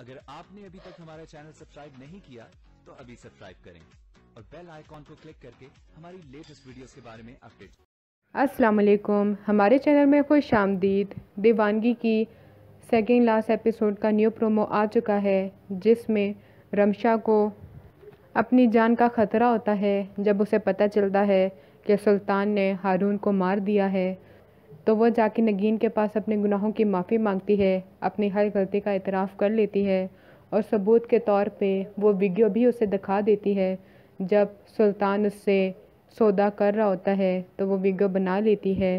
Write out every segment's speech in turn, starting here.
अगर आपने अभी तक हमारा चैनल सब्सक्राइब नहीं किया तो अभी सब्सक्राइब करें और बेल आइकॉन को क्लिक करके हमारी लेटेस्ट वीडियोस के बारे में अपडेट। अस्सलाम वालेकुम, हमारे चैनल में खुश आमदीद। दीवानगी की सेकंड लास्ट एपिसोड का न्यू प्रोमो आ चुका है, जिसमें रमशा को अपनी जान का ख़तरा होता है जब उसे पता चलता है कि सुल्तान ने हारून को मार दिया है। तो वह जाके नगीन के पास अपने गुनाहों की माफ़ी मांगती है, अपनी हर गलती का इतराफ़ कर लेती है और सबूत के तौर पे वो वीडियो भी उसे दिखा देती है। जब सुल्तान उससे सौदा कर रहा होता है तो वो वीडियो बना लेती है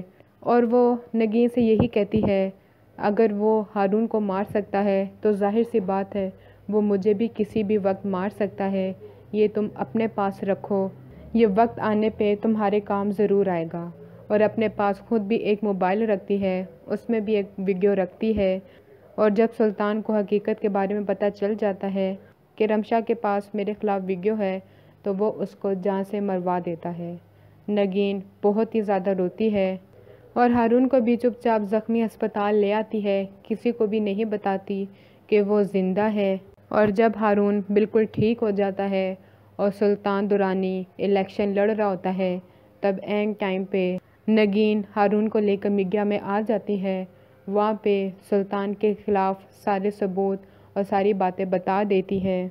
और वो नगीन से यही कहती है, अगर वो हारून को मार सकता है तो जाहिर सी बात है वो मुझे भी किसी भी वक्त मार सकता है। ये तुम अपने पास रखो, ये वक्त आने पे तुम्हारे काम ज़रूर आएगा। और अपने पास खुद भी एक मोबाइल रखती है, उसमें भी एक वीडियो रखती है। और जब सुल्तान को हकीकत के बारे में पता चल जाता है कि रमशा के पास मेरे ख़िलाफ़ वीडियो है, तो वो उसको जान से मरवा देता है। नगीन बहुत ही ज़्यादा रोती है और हारून को भी चुपचाप ज़ख्मी अस्पताल ले आती है, किसी को भी नहीं बताती कि वो ज़िंदा है। और जब हारून बिल्कुल ठीक हो जाता है और सुल्तान दुरानी इलेक्शन लड़ रहा होता है, तब एंड टाइम पे नगीन हारून को लेकर मीडिया में आ जाती है। वहाँ पे सुल्तान के ख़िलाफ़ सारे सबूत और सारी बातें बता देती है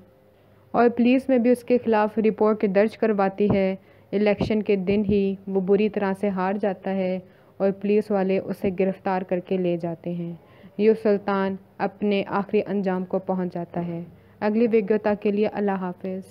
और पुलिस में भी उसके ख़िलाफ़ रिपोर्ट दर्ज करवाती है। इलेक्शन के दिन ही वो बुरी तरह से हार जाता है और पुलिस वाले उसे गिरफ़्तार करके ले जाते हैं। यूँ सुल्तान अपने आखिरी अंजाम को पहुंच जाता है। अगली वीडियो तक के लिए अल्लाह हाफ़िज़।